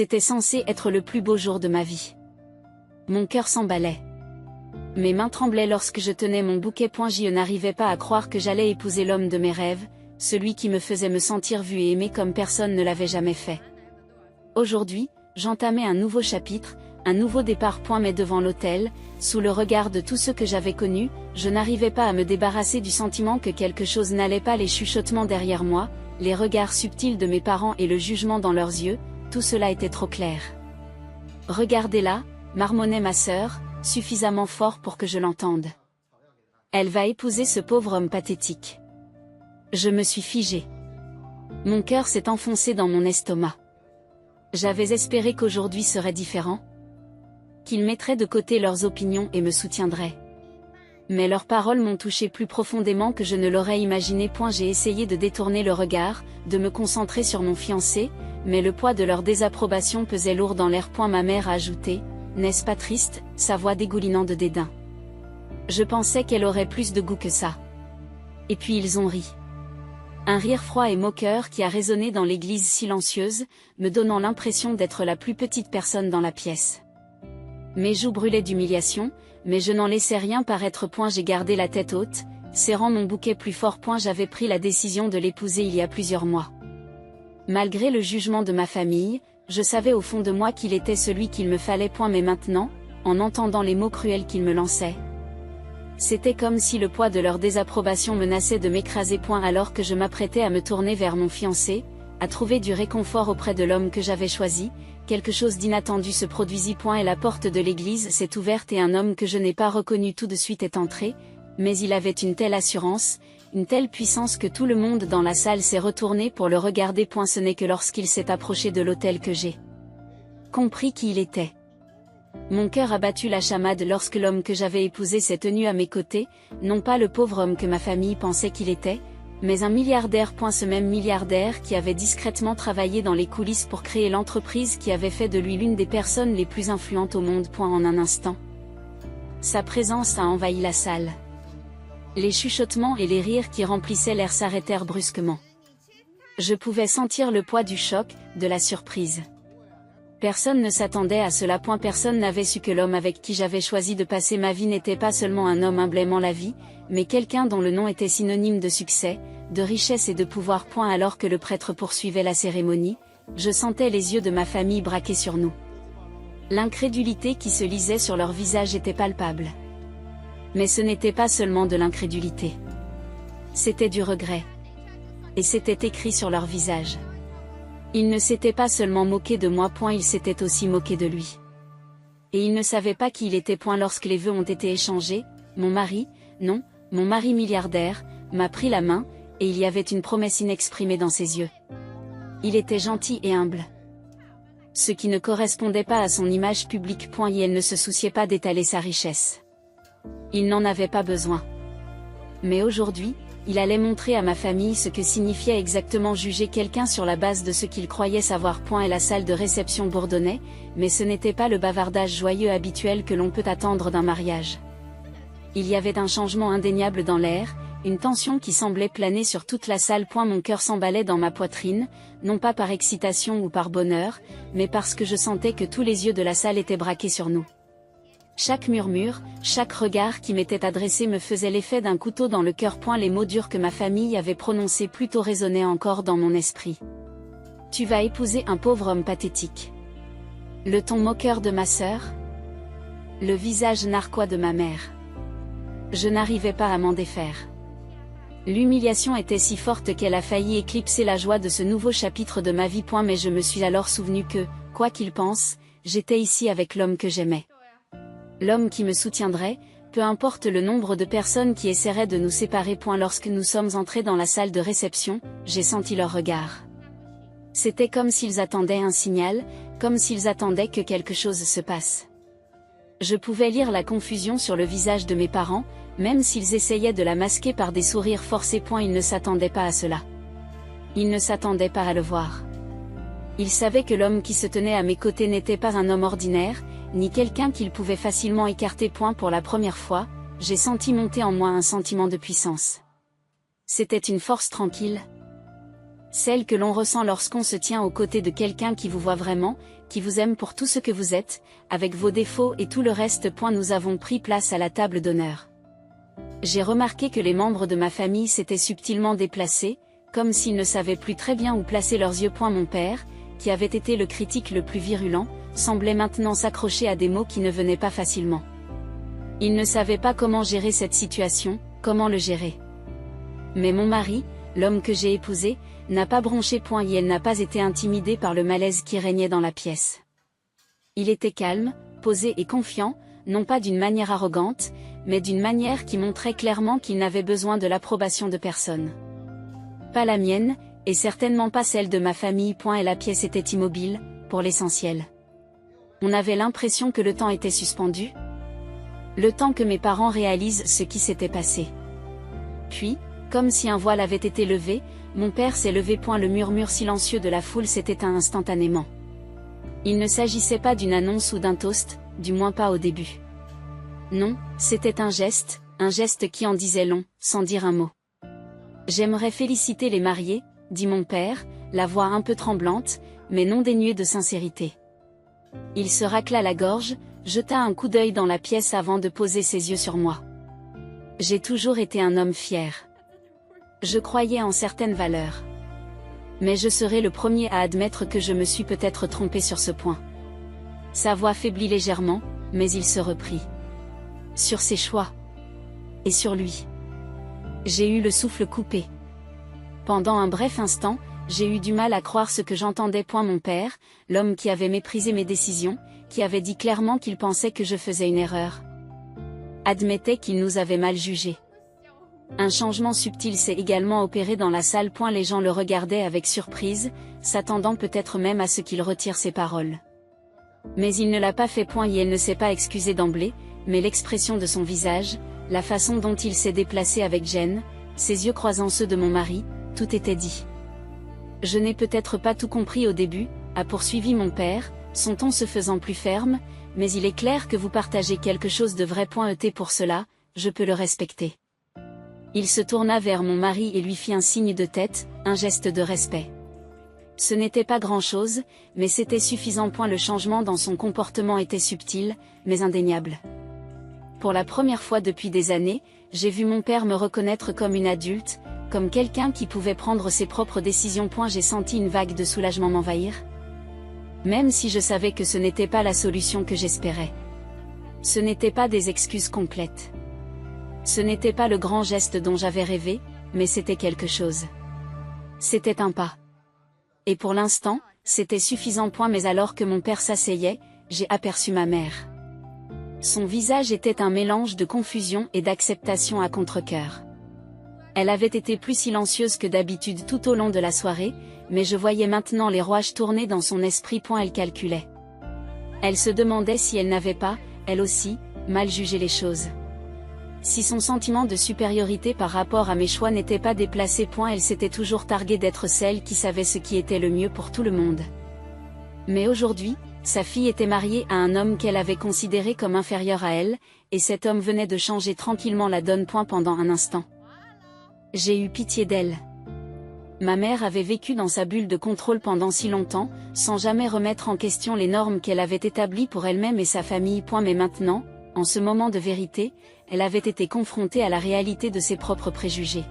C'était censé être le plus beau jour de ma vie. Mon cœur s'emballait. Mes mains tremblaient lorsque je tenais mon bouquet. Je n'arrivais pas à croire que j'allais épouser l'homme de mes rêves, celui qui me faisait me sentir vue et aimée comme personne ne l'avait jamais fait. Aujourd'hui, j'entamais un nouveau chapitre, un nouveau départ. Mais devant l'autel, sous le regard de tous ceux que j'avais connus, je n'arrivais pas à me débarrasser du sentiment que quelque chose n'allait pas. Les chuchotements derrière moi, les regards subtils de mes parents et le jugement dans leurs yeux, tout cela était trop clair. Regardez-la, marmonnait ma sœur, suffisamment fort pour que je l'entende. Elle va épouser ce pauvre homme pathétique. Je me suis figée. Mon cœur s'est enfoncé dans mon estomac. J'avais espéré qu'aujourd'hui serait différent. Qu'ils mettraient de côté leurs opinions et me soutiendraient. Mais leurs paroles m'ont touché plus profondément que je ne l'aurais imaginé. J'ai essayé de détourner le regard, de me concentrer sur mon fiancé, mais le poids de leur désapprobation pesait lourd dans l'air. Ma mère a ajouté, n'est-ce pas triste, sa voix dégoulinant de dédain. Je pensais qu'elle aurait plus de goût que ça. Et puis ils ont ri. Un rire froid et moqueur qui a résonné dans l'église silencieuse, me donnant l'impression d'être la plus petite personne dans la pièce. Mes joues brûlaient d'humiliation, mais je n'en laissais rien paraître. J'ai gardé la tête haute, serrant mon bouquet plus fort. J'avais pris la décision de l'épouser il y a plusieurs mois. Malgré le jugement de ma famille, je savais au fond de moi qu'il était celui qu'il me fallait. Mais maintenant, en entendant les mots cruels qu'il me lançait, c'était comme si le poids de leur désapprobation menaçait de m'écraser. Alors que je m'apprêtais à me tourner vers mon fiancé, à trouver du réconfort auprès de l'homme que j'avais choisi, quelque chose d'inattendu se produisit. Et la porte de l'église s'est ouverte et un homme que je n'ai pas reconnu tout de suite est entré, mais il avait une telle assurance, une telle puissance que tout le monde dans la salle s'est retourné pour le regarder. Ce n'est que lorsqu'il s'est approché de l'autel que j'ai compris qui il était. Mon cœur a battu la chamade lorsque l'homme que j'avais épousé s'est tenu à mes côtés, non pas le pauvre homme que ma famille pensait qu'il était, mais un milliardaire. Ce même milliardaire qui avait discrètement travaillé dans les coulisses pour créer l'entreprise qui avait fait de lui l'une des personnes les plus influentes au monde. En un instant, sa présence a envahi la salle. Les chuchotements et les rires qui remplissaient l'air s'arrêtèrent brusquement. Je pouvais sentir le poids du choc, de la surprise. Personne ne s'attendait à cela. Personne n'avait su que l'homme avec qui j'avais choisi de passer ma vie n'était pas seulement un homme humble aimant la vie, mais quelqu'un dont le nom était synonyme de succès, de richesse et de pouvoir. Alors que le prêtre poursuivait la cérémonie, je sentais les yeux de ma famille braqués sur nous. L'incrédulité qui se lisait sur leur visage était palpable. Mais ce n'était pas seulement de l'incrédulité. C'était du regret. Et c'était écrit sur leur visage. Ils ne s'étaient pas seulement moqués de moi. Ils s'étaient aussi moqués de lui. Et ils ne savaient pas qui il était. Lorsque les vœux ont été échangés, mon mari milliardaire, m'a pris la main, et il y avait une promesse inexprimée dans ses yeux. Il était gentil et humble. Ce qui ne correspondait pas à son image publique. Et elle ne se souciait pas d'étaler sa richesse. Il n'en avait pas besoin. Mais aujourd'hui, il allait montrer à ma famille ce que signifiait exactement juger quelqu'un sur la base de ce qu'il croyait savoir. Et la salle de réception bourdonnait, mais ce n'était pas le bavardage joyeux habituel que l'on peut attendre d'un mariage. Il y avait un changement indéniable dans l'air, une tension qui semblait planer sur toute la salle. Mon cœur s'emballait dans ma poitrine, non pas par excitation ou par bonheur, mais parce que je sentais que tous les yeux de la salle étaient braqués sur nous. Chaque murmure, chaque regard qui m'était adressé me faisait l'effet d'un couteau dans le cœur. Les mots durs que ma famille avait prononcés plus tôt résonnaient encore dans mon esprit. Tu vas épouser un pauvre homme pathétique. Le ton moqueur de ma sœur. Le visage narquois de ma mère. Je n'arrivais pas à m'en défaire. L'humiliation était si forte qu'elle a failli éclipser la joie de ce nouveau chapitre de ma vie. Mais je me suis alors souvenu que, quoi qu'il pense, j'étais ici avec l'homme que j'aimais. L'homme qui me soutiendrait, peu importe le nombre de personnes qui essaieraient de nous séparer. Lorsque nous sommes entrés dans la salle de réception, j'ai senti leur regard. C'était comme s'ils attendaient un signal, comme s'ils attendaient que quelque chose se passe. Je pouvais lire la confusion sur le visage de mes parents, même s'ils essayaient de la masquer par des sourires forcés. Ils ne s'attendaient pas à cela. Ils ne s'attendaient pas à le voir. Ils savaient que l'homme qui se tenait à mes côtés n'était pas un homme ordinaire, ni quelqu'un qu'ils pouvaient facilement écarter. Pour la première fois, j'ai senti monter en moi un sentiment de puissance. C'était une force tranquille. Celle que l'on ressent lorsqu'on se tient aux côtés de quelqu'un qui vous voit vraiment, qui vous aime pour tout ce que vous êtes, avec vos défauts et tout le reste. Nous avons pris place à la table d'honneur. J'ai remarqué que les membres de ma famille s'étaient subtilement déplacés, comme s'ils ne savaient plus très bien où placer leurs yeux. Mon père, qui avait été le critique le plus virulent, semblait maintenant s'accrocher à des mots qui ne venaient pas facilement. Il ne savait pas comment gérer cette situation, comment le gérer. Mais mon mari, l'homme que j'ai épousé, n'a pas bronché. Et elle n'a pas été intimidée par le malaise qui régnait dans la pièce. Il était calme, posé et confiant, non pas d'une manière arrogante, mais d'une manière qui montrait clairement qu'il n'avait besoin de l'approbation de personne. Pas la mienne, et certainement pas celle de ma famille. Et la pièce était immobile, pour l'essentiel. On avait l'impression que le temps était suspendu. Le temps que mes parents réalisent ce qui s'était passé. Puis, comme si un voile avait été levé, mon père s'est levé. Le murmure silencieux de la foule s'est éteint instantanément. Il ne s'agissait pas d'une annonce ou d'un toast, du moins pas au début. Non, c'était un geste qui en disait long, sans dire un mot. J'aimerais féliciter les mariés, dit mon père, la voix un peu tremblante, mais non dénuée de sincérité. Il se racla la gorge, jeta un coup d'œil dans la pièce avant de poser ses yeux sur moi. J'ai toujours été un homme fier. Je croyais en certaines valeurs. Mais je serai le premier à admettre que je me suis peut-être trompé sur ce point. Sa voix faiblit légèrement, mais il se reprit. Sur ses choix. Et sur lui. J'ai eu le souffle coupé. Pendant un bref instant, j'ai eu du mal à croire ce que j'entendais. Mon père, l'homme qui avait méprisé mes décisions, qui avait dit clairement qu'il pensait que je faisais une erreur, admettait qu'il nous avait mal jugés. Un changement subtil s'est également opéré dans la salle. Les gens le regardaient avec surprise, s'attendant peut-être même à ce qu'il retire ses paroles. Mais il ne l'a pas fait. Et elle ne s'est pas excusée d'emblée, mais l'expression de son visage, la façon dont il s'est déplacé avec gêne, ses yeux croisant ceux de mon mari, tout était dit. Je n'ai peut-être pas tout compris au début, a poursuivi mon père, son ton se faisant plus ferme, mais il est clair que vous partagez quelque chose de vrai. Pour cela, je peux le respecter. Il se tourna vers mon mari et lui fit un signe de tête, un geste de respect. Ce n'était pas grand-chose, mais c'était suffisant. Le changement dans son comportement était subtil, mais indéniable. Pour la première fois depuis des années, j'ai vu mon père me reconnaître comme une adulte, comme quelqu'un qui pouvait prendre ses propres décisions. J'ai senti une vague de soulagement m'envahir. Même si je savais que ce n'était pas la solution que j'espérais. Ce n'était pas des excuses complètes. Ce n'était pas le grand geste dont j'avais rêvé, mais c'était quelque chose. C'était un pas. Et pour l'instant, c'était suffisant. Mais alors que mon père s'asseyait, j'ai aperçu ma mère. Son visage était un mélange de confusion et d'acceptation à contre-cœur. Elle avait été plus silencieuse que d'habitude tout au long de la soirée, mais je voyais maintenant les rouages tourner dans son esprit. Elle calculait. Elle se demandait si elle n'avait pas, elle aussi, mal jugé les choses. Si son sentiment de supériorité par rapport à mes choix n'était pas déplacé. Elle s'était toujours targuée d'être celle qui savait ce qui était le mieux pour tout le monde. Mais aujourd'hui, sa fille était mariée à un homme qu'elle avait considéré comme inférieur à elle, et cet homme venait de changer tranquillement la donne. Pendant un instant. J'ai eu pitié d'elle. Ma mère avait vécu dans sa bulle de contrôle pendant si longtemps, sans jamais remettre en question les normes qu'elle avait établies pour elle-même et sa famille. Mais maintenant, en ce moment de vérité, elle avait été confrontée à la réalité de ses propres préjugés.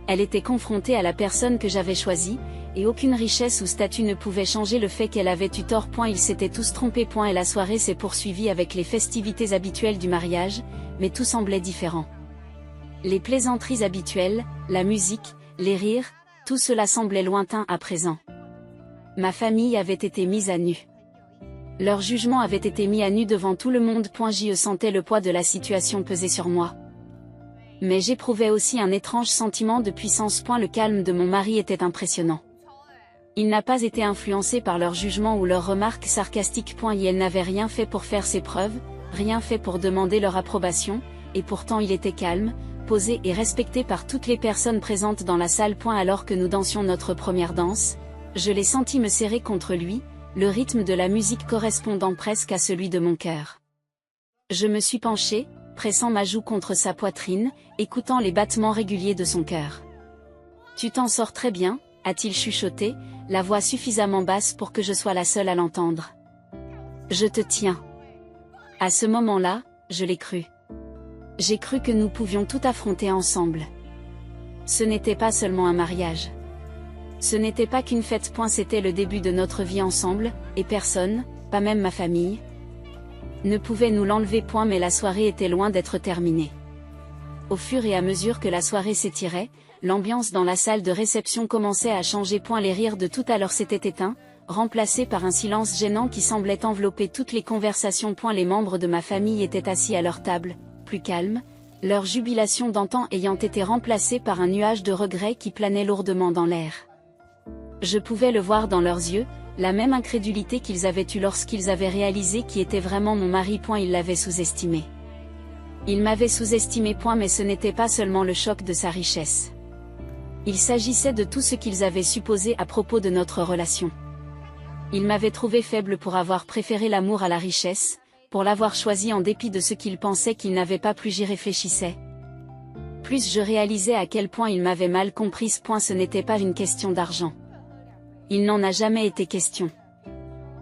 Elle était confrontée à la personne que j'avais choisie, et aucune richesse ou statut ne pouvait changer le fait qu'elle avait eu tort. Ils s'étaient tous trompés. Et la soirée s'est poursuivie avec les festivités habituelles du mariage, mais tout semblait différent. Les plaisanteries habituelles, la musique, les rires, tout cela semblait lointain à présent. Ma famille avait été mise à nu. Leur jugement avait été mis à nu devant tout le monde. Je sentais le poids de la situation peser sur moi. Mais j'éprouvais aussi un étrange sentiment de puissance. Le calme de mon mari était impressionnant. Il n'a pas été influencé par leur jugement ou leurs remarques sarcastiques. Il n'avait rien fait pour faire ses preuves, rien fait pour demander leur approbation, et pourtant il était calme, posé et respecté par toutes les personnes présentes dans la salle. Alors que nous dansions notre première danse, je l'ai senti me serrer contre lui, le rythme de la musique correspondant presque à celui de mon cœur. Je me suis penchée, pressant ma joue contre sa poitrine, écoutant les battements réguliers de son cœur. Tu t'en sors très bien, a-t-il chuchoté, la voix suffisamment basse pour que je sois la seule à l'entendre. Je te tiens. À ce moment-là, je l'ai cru. J'ai cru que nous pouvions tout affronter ensemble. Ce n'était pas seulement un mariage. Ce n'était pas qu'une fête. C'était le début de notre vie ensemble, et personne, pas même ma famille, ne pouvait nous l'enlever. Mais la soirée était loin d'être terminée. Au fur et à mesure que la soirée s'étirait, l'ambiance dans la salle de réception commençait à changer. Les rires de tout à l'heure s'étaient éteints, remplacés par un silence gênant qui semblait envelopper toutes les conversations. Les membres de ma famille étaient assis à leur table, plus calmes, leur jubilation d'antan ayant été remplacée par un nuage de regrets qui planait lourdement dans l'air. Je pouvais le voir dans leurs yeux, la même incrédulité qu'ils avaient eue lorsqu'ils avaient réalisé qui était vraiment mon mari. Ils l'avaient sous-estimé. Ils m'avaient sous-estimé. Mais ce n'était pas seulement le choc de sa richesse. Il s'agissait de tout ce qu'ils avaient supposé à propos de notre relation. Ils m'avaient trouvé faible pour avoir préféré l'amour à la richesse, pour l'avoir choisi en dépit de ce qu'ils pensaient qu'ils n'avaient pas plus. J'y réfléchissais. Plus je réalisais à quel point ils m'avaient mal comprise. Ce n'était pas une question d'argent. Il n'en a jamais été question.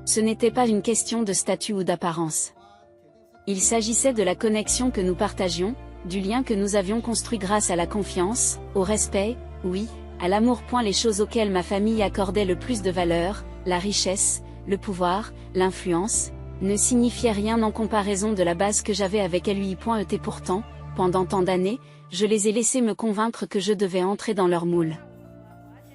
Ce n'était pas une question de statut ou d'apparence. Il s'agissait de la connexion que nous partagions, du lien que nous avions construit grâce à la confiance, au respect, oui, à l'amour. Les choses auxquelles ma famille accordait le plus de valeur, la richesse, le pouvoir, l'influence, ne signifiaient rien en comparaison de la base que j'avais avec lui. Et pourtant, pendant tant d'années, je les ai laissés me convaincre que je devais entrer dans leur moule.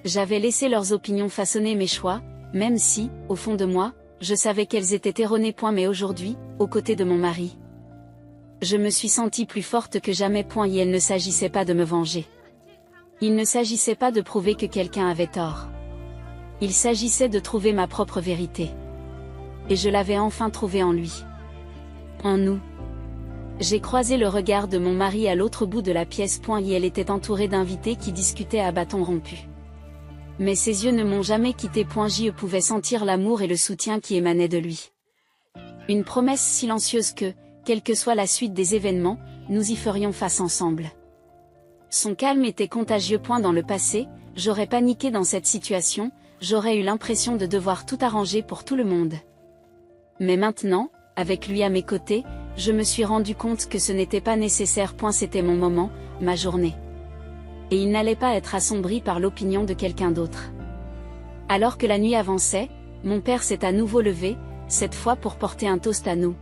J'avais laissé leurs opinions façonner mes choix, même si, au fond de moi, je savais qu'elles étaient erronées. Mais aujourd'hui, aux côtés de mon mari, je me suis sentie plus forte que jamais. Et il ne s'agissait pas de me venger. Il ne s'agissait pas de prouver que quelqu'un avait tort. Il s'agissait de trouver ma propre vérité. Et je l'avais enfin trouvée en lui. En nous. J'ai croisé le regard de mon mari à l'autre bout de la pièce. Et elle était entourée d'invités qui discutaient à bâtons rompus. Mais ses yeux ne m'ont jamais quitté. Je pouvais sentir l'amour et le soutien qui émanaient de lui. Une promesse silencieuse que, quelle que soit la suite des événements, nous y ferions face ensemble. Son calme était contagieux. Dans le passé, j'aurais paniqué dans cette situation, j'aurais eu l'impression de devoir tout arranger pour tout le monde. Mais maintenant, avec lui à mes côtés, je me suis rendu compte que ce n'était pas nécessaire. C'était mon moment, ma journée. Et il n'allait pas être assombri par l'opinion de quelqu'un d'autre. Alors que la nuit avançait, mon père s'est à nouveau levé, cette fois pour porter un toast à nous.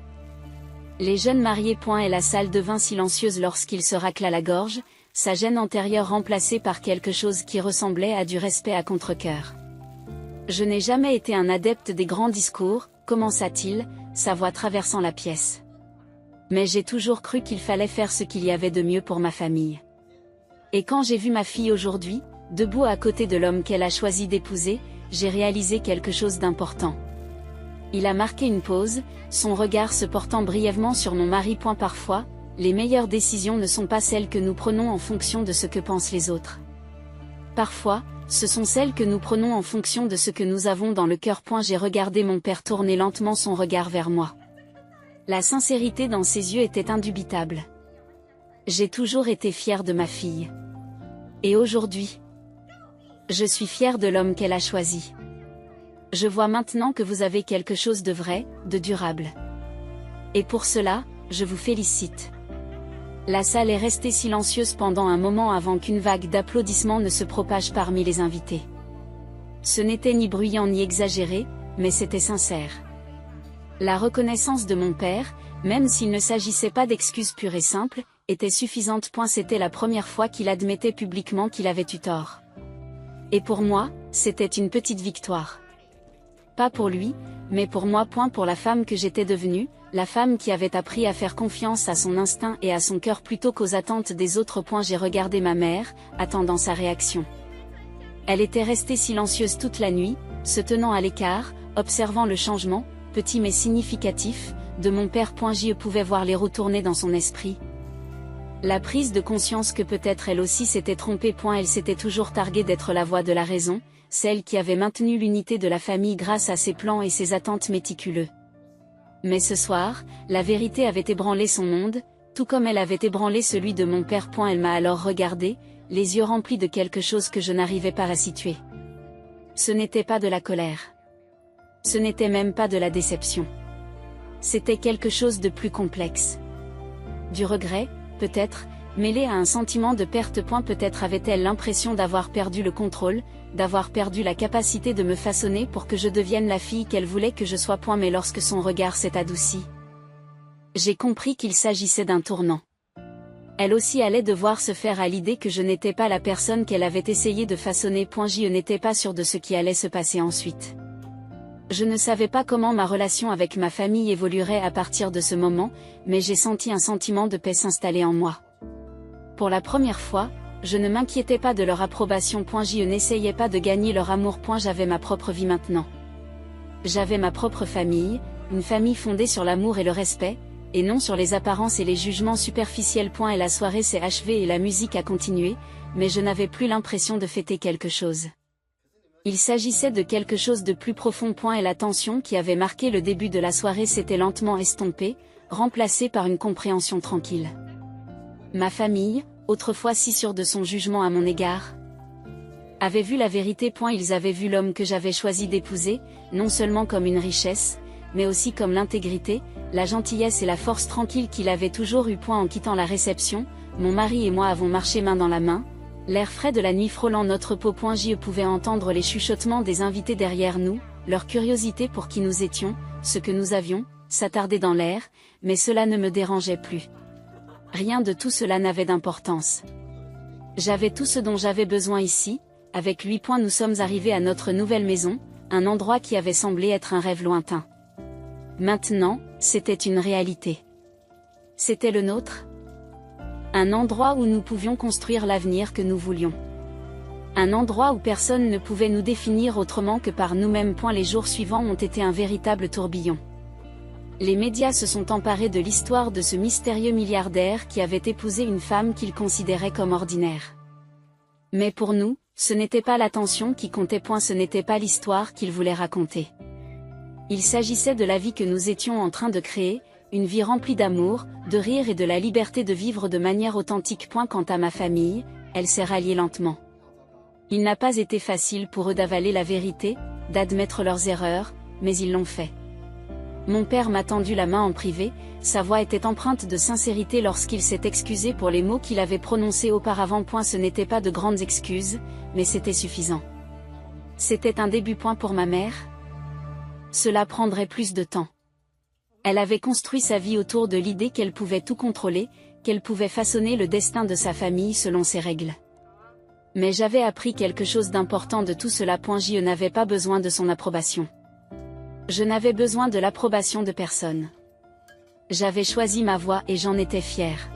Les jeunes mariés. Et la salle devint silencieuse lorsqu'il se racla la gorge, sa gêne antérieure remplacée par quelque chose qui ressemblait à du respect à contre-cœur. Je n'ai jamais été un adepte des grands discours, commença-t-il, sa voix traversant la pièce. Mais j'ai toujours cru qu'il fallait faire ce qu'il y avait de mieux pour ma famille. Et quand j'ai vu ma fille aujourd'hui, debout à côté de l'homme qu'elle a choisi d'épouser, j'ai réalisé quelque chose d'important. Il a marqué une pause, son regard se portant brièvement sur mon mari. Parfois, les meilleures décisions ne sont pas celles que nous prenons en fonction de ce que pensent les autres. Parfois, ce sont celles que nous prenons en fonction de ce que nous avons dans le cœur. J'ai regardé mon père tourner lentement son regard vers moi. La sincérité dans ses yeux était indubitable. J'ai toujours été fière de ma fille. Et aujourd'hui, je suis fière de l'homme qu'elle a choisi. Je vois maintenant que vous avez quelque chose de vrai, de durable. Et pour cela, je vous félicite. La salle est restée silencieuse pendant un moment avant qu'une vague d'applaudissements ne se propage parmi les invités. Ce n'était ni bruyant ni exagéré, mais c'était sincère. La reconnaissance de mon père, même s'il ne s'agissait pas d'excuses pures et simples, était suffisante. C'était la première fois qu'il admettait publiquement qu'il avait eu tort. Et pour moi, c'était une petite victoire. Pas pour lui, mais pour moi. Pour la femme que j'étais devenue, la femme qui avait appris à faire confiance à son instinct et à son cœur plutôt qu'aux attentes des autres. J'ai regardé ma mère, attendant sa réaction. Elle était restée silencieuse toute la nuit, se tenant à l'écart, observant le changement, petit mais significatif, de mon père. Je pouvais voir les roues tourner dans son esprit. La prise de conscience que peut-être elle aussi s'était trompée. Elle s'était toujours targuée d'être la voix de la raison, celle qui avait maintenu l'unité de la famille grâce à ses plans et ses attentes méticuleux. Mais ce soir, la vérité avait ébranlé son monde, tout comme elle avait ébranlé celui de mon père. Elle m'a alors regardé, les yeux remplis de quelque chose que je n'arrivais pas à situer. Ce n'était pas de la colère. Ce n'était même pas de la déception. C'était quelque chose de plus complexe. Du regret, peut-être, mêlé à un sentiment de perte. Peut-être avait-elle l'impression d'avoir perdu le contrôle, d'avoir perdu la capacité de me façonner pour que je devienne la fille qu'elle voulait que je sois. Mais lorsque son regard s'est adouci, j'ai compris qu'il s'agissait d'un tournant. Elle aussi allait devoir se faire à l'idée que je n'étais pas la personne qu'elle avait essayé de façonner. Je n'étais pas sûre de ce qui allait se passer ensuite. Je ne savais pas comment ma relation avec ma famille évoluerait à partir de ce moment, mais j'ai senti un sentiment de paix s'installer en moi. Pour la première fois, je ne m'inquiétais pas de leur approbation. Je n'essayais pas de gagner leur amour. J'avais ma propre vie maintenant. J'avais ma propre famille, une famille fondée sur l'amour et le respect, et non sur les apparences et les jugements superficiels. Et la soirée s'est achevée et la musique a continué, mais je n'avais plus l'impression de fêter quelque chose. Il s'agissait de quelque chose de plus profond. Et la tension qui avait marqué le début de la soirée s'était lentement estompée, remplacée par une compréhension tranquille. Ma famille, autrefois si sûre de son jugement à mon égard, avait vu la vérité. Ils avaient vu l'homme que j'avais choisi d'épouser, non seulement comme une richesse, mais aussi comme l'intégrité, la gentillesse et la force tranquille qu'il avait toujours eu. En quittant la réception, mon mari et moi avons marché main dans la main, l'air frais de la nuit frôlant notre peau. Je pouvais entendre les chuchotements des invités derrière nous, leur curiosité pour qui nous étions, ce que nous avions, s'attarder dans l'air, mais cela ne me dérangeait plus. Rien de tout cela n'avait d'importance. J'avais tout ce dont j'avais besoin ici, avec lui. Nous sommes arrivés à notre nouvelle maison, un endroit qui avait semblé être un rêve lointain. Maintenant, c'était une réalité. C'était le nôtre. Un endroit où nous pouvions construire l'avenir que nous voulions. Un endroit où personne ne pouvait nous définir autrement que par nous-mêmes. Les jours suivants ont été un véritable tourbillon. Les médias se sont emparés de l'histoire de ce mystérieux milliardaire qui avait épousé une femme qu'il considérait comme ordinaire. Mais pour nous, ce n'était pas l'attention qui comptait. Ce n'était pas l'histoire qu'il voulait raconter. Il s'agissait de la vie que nous étions en train de créer, une vie remplie d'amour, de rire et de la liberté de vivre de manière authentique. Quant à ma famille, elle s'est ralliée lentement. Il n'a pas été facile pour eux d'avaler la vérité, d'admettre leurs erreurs, mais ils l'ont fait. Mon père m'a tendu la main en privé, sa voix était empreinte de sincérité lorsqu'il s'est excusé pour les mots qu'il avait prononcés auparavant. Ce n'étaient pas de grandes excuses, mais c'était suffisant. C'était un début. Pour ma mère, cela prendrait plus de temps. Elle avait construit sa vie autour de l'idée qu'elle pouvait tout contrôler, qu'elle pouvait façonner le destin de sa famille selon ses règles. Mais j'avais appris quelque chose d'important de tout cela. Je n'avais pas besoin de son approbation. Je n'avais besoin de l'approbation de personne. J'avais choisi ma voie et j'en étais fière.